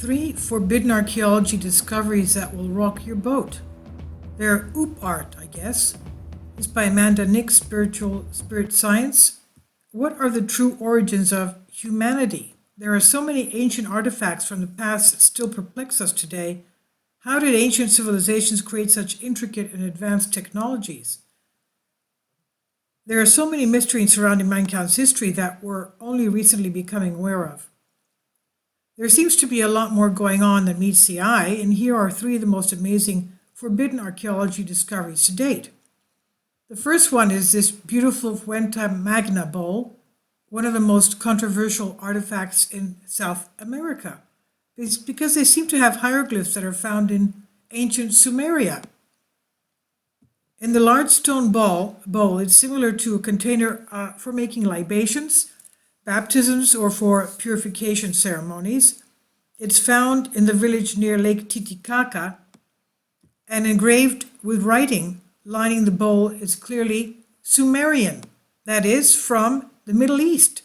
3 forbidden archaeology discoveries that will rock your boat. They're oop art, I guess. It's by Amanda Nick, Spirit Science. What are the true origins of humanity? There are so many ancient artifacts from the past that still perplex us today. How did ancient civilizations create such intricate and advanced technologies? There are so many mysteries surrounding mankind's history that we're only recently becoming aware of. There seems to be a lot more going on than meets the eye, and here are 3 of the most amazing forbidden archaeology discoveries to date. The first one is this beautiful Fuente Magna bowl, one of the most controversial artifacts in South America. It's because they seem to have hieroglyphs that are found in ancient Sumeria. In the large stone bowl, it's similar to a container for making libations, baptisms, or for purification ceremonies. It's found in the village near Lake Titicaca, and engraved with writing lining the bowl is clearly Sumerian, that is, from the Middle East.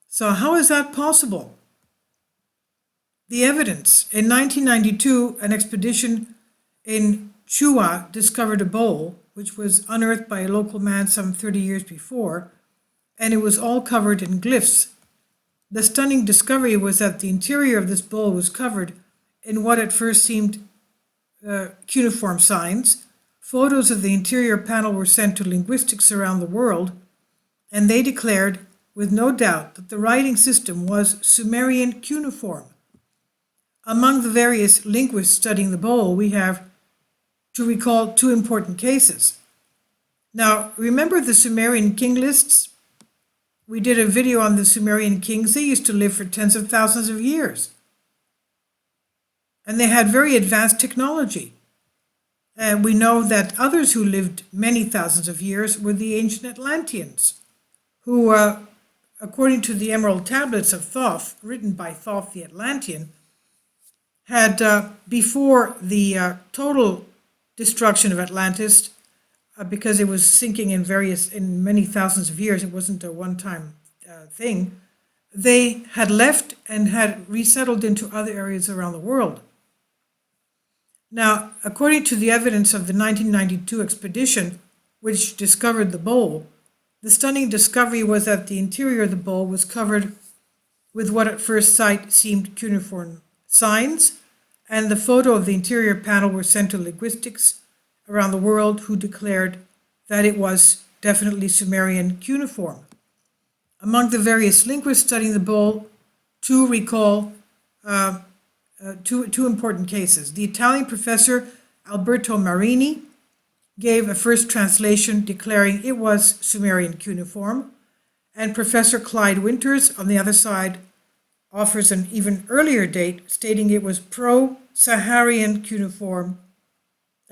So how is that possible? The evidence. In 1992, an expedition in Chua discovered a bowl, which was unearthed by a local man some 30 years before, and it was all covered in glyphs. The stunning discovery was that the interior of this bowl was covered in what at first seemed cuneiform signs. Photos of the interior panel were sent to linguistics around the world, and they declared with no doubt that the writing system was Sumerian cuneiform. Among the various linguists studying the bowl, we have to recall 2 important cases. Now, remember the Sumerian king lists? We did a video on the Sumerian kings. They used to live for tens of thousands of years. And they had very advanced technology. And we know that others who lived many thousands of years were the ancient Atlanteans, who, according to the Emerald Tablets of Thoth, written by Thoth the Atlantean, had, before the total destruction of Atlantis, because it was sinking in many thousands of years, it wasn't a one-time thing, they had left and had resettled into other areas around the world. Now, according to the evidence of the 1992 expedition, which discovered the bowl, the stunning discovery was that the interior of the bowl was covered with what at first sight seemed cuneiform signs, and the photo of the interior panel were sent to linguistics around the world, who declared that it was definitely Sumerian cuneiform. Among the various linguists studying the bowl, 2 recall two important cases. The Italian professor Alberto Marini gave a first translation declaring it was Sumerian cuneiform, and Professor Clyde Winters, on the other side, offers an even earlier date, stating it was pro-Saharan cuneiform,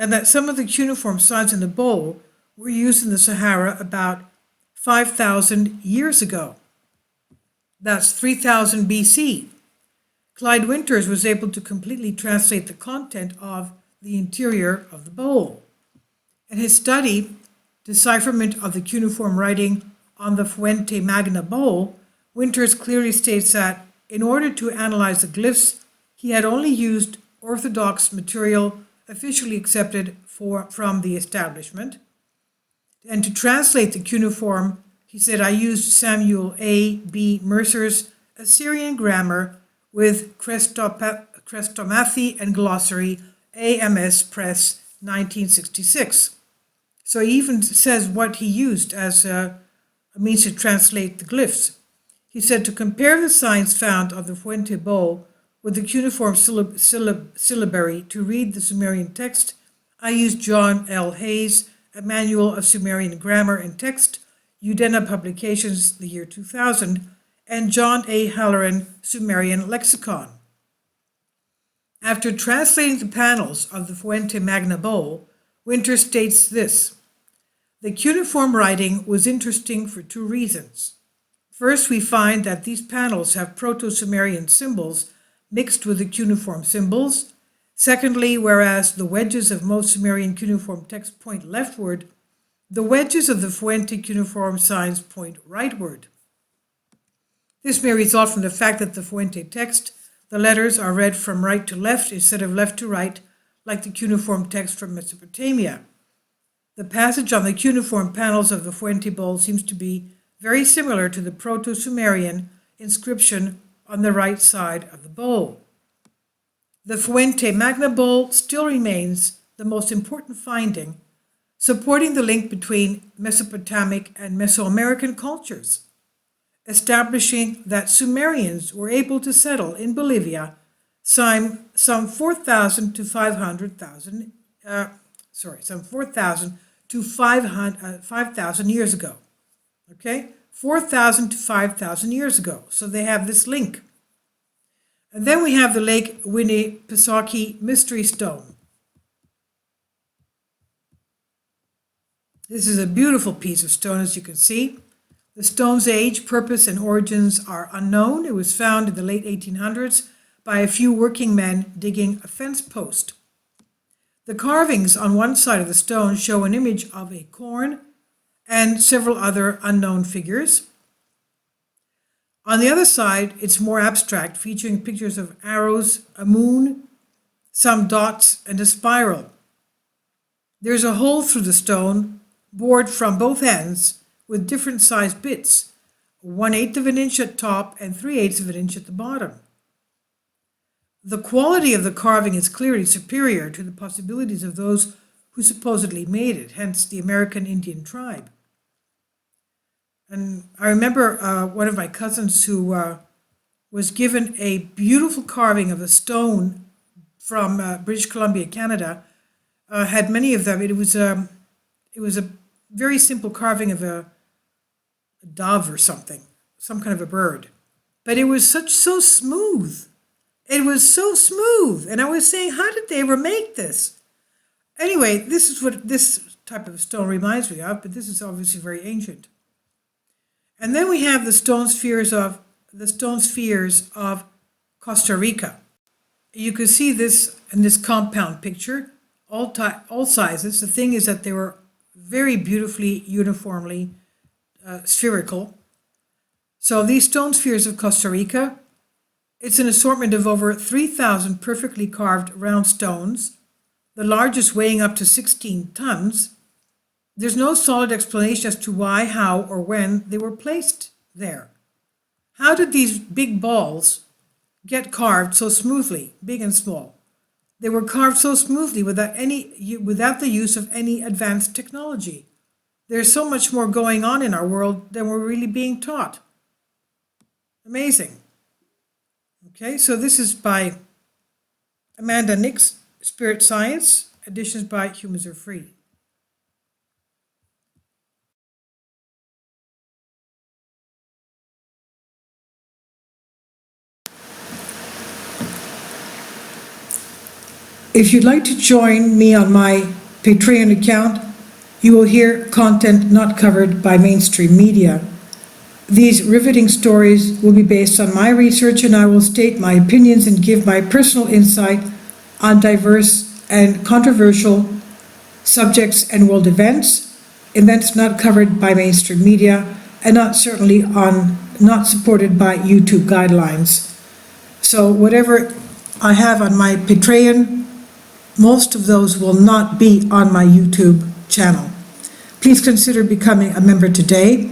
and that some of the cuneiform signs in the bowl were used in the Sahara about 5,000 years ago. That's 3000 BC. Clyde Winters was able to completely translate the content of the interior of the bowl. In his study, Decipherment of the Cuneiform Writing on the Fuente Magna bowl, Winters clearly states that in order to analyze the glyphs, he had only used orthodox material officially accepted from the establishment. And to translate the cuneiform, he said, I used Samuel A. B. Mercer's Assyrian grammar with Chrestomathy and glossary, AMS Press, 1966. So he even says what he used as a means to translate the glyphs. He said, to compare the signs found of the Fuente bowl with the cuneiform syllabary to read the Sumerian text, I used John L. Hayes, A Manual of Sumerian Grammar and Text, Udena Publications, the year 2000, and John A. Halloran, Sumerian Lexicon. After translating the panels of the Fuente Magna bowl, Winter states this: the cuneiform writing was interesting for 2 reasons. First, we find that these panels have Proto-Sumerian symbols mixed with the cuneiform symbols. Secondly, whereas the wedges of most Sumerian cuneiform texts point leftward, the wedges of the Fuente cuneiform signs point rightward. This may result from the fact that the Fuente text The letters are read from right to left instead of left to right, like the cuneiform text from Mesopotamia. The passage on the cuneiform panels of the Fuente bowl seems to be very similar to the Proto-Sumerian inscription on the right side of the bowl. The Fuente Magna bowl still remains the most important finding, supporting the link between Mesopotamic and Mesoamerican cultures, establishing that Sumerians were able to settle in Bolivia some 4,000 to 5,000 years ago. Okay, 4,000 to 5,000 years ago. So they have this link. And then we have the Lake Winnipesaukee Mystery Stone. This is a beautiful piece of stone, as you can see. The stone's age, purpose, and origins are unknown. It was found in the late 1800s by a few working men digging a fence post. The carvings on one side of the stone show an image of a corn and several other unknown figures. On the other side, it's more abstract, featuring pictures of arrows, a moon, some dots, and a spiral. There's a hole through the stone, bored from both ends, with different sized bits, 1/8 of an inch at top and 3/8 of an inch at the bottom. The quality of the carving is clearly superior to the possibilities of those who supposedly made it, hence the American Indian tribe. And I remember one of my cousins who was given a beautiful carving of a stone from British Columbia, Canada, had many of them. It was a very simple carving of a dove or something, some kind of a bird. But it was so smooth. It was so smooth. And I was saying, how did they ever make this? Anyway, this is what this type of stone reminds me of, but this is obviously very ancient. And then we have the stone spheres of Costa Rica. You can see this in this compound picture, all sizes. The thing is that they were very beautifully, uniformly spherical. So these stone spheres of Costa Rica, it's an assortment of over 3,000 perfectly carved round stones, the largest weighing up to 16 tons. There's no solid explanation as to why, how, or when they were placed there. How did these big balls get carved so smoothly, big and small? They were carved so smoothly without the use of any advanced technology. There's so much more going on in our world than we're really being taught. Amazing. Okay, so this is by Amanda Nix, Spirit Science, editions by Humans Are Free. If you'd like to join me on my Patreon account, you will hear content not covered by mainstream media. These riveting stories will be based on my research, and I will state my opinions and give my personal insight on diverse and controversial subjects and world events not covered by mainstream media, and not supported by YouTube guidelines. So whatever I have on my Patreon, most of those will not be on my YouTube channel. Please consider becoming a member today.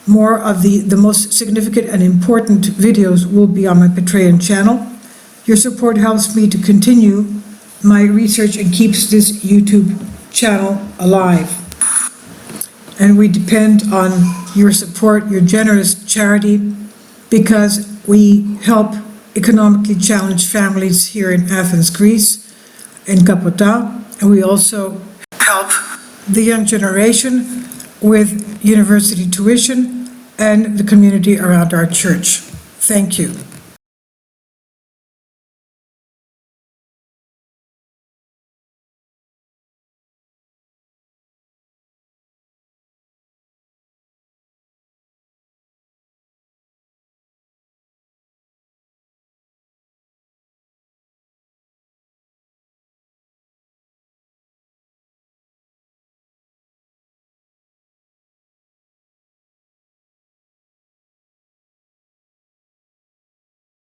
More of the most significant and important videos will be on my Patreon channel. Your support helps me to continue my research and keeps this YouTube channel alive. And we depend on your support, your generous charity, because we help economically challenged families here in Athens, Greece, in Kapota, and we also help the young generation with university tuition and the community around our church. Thank you.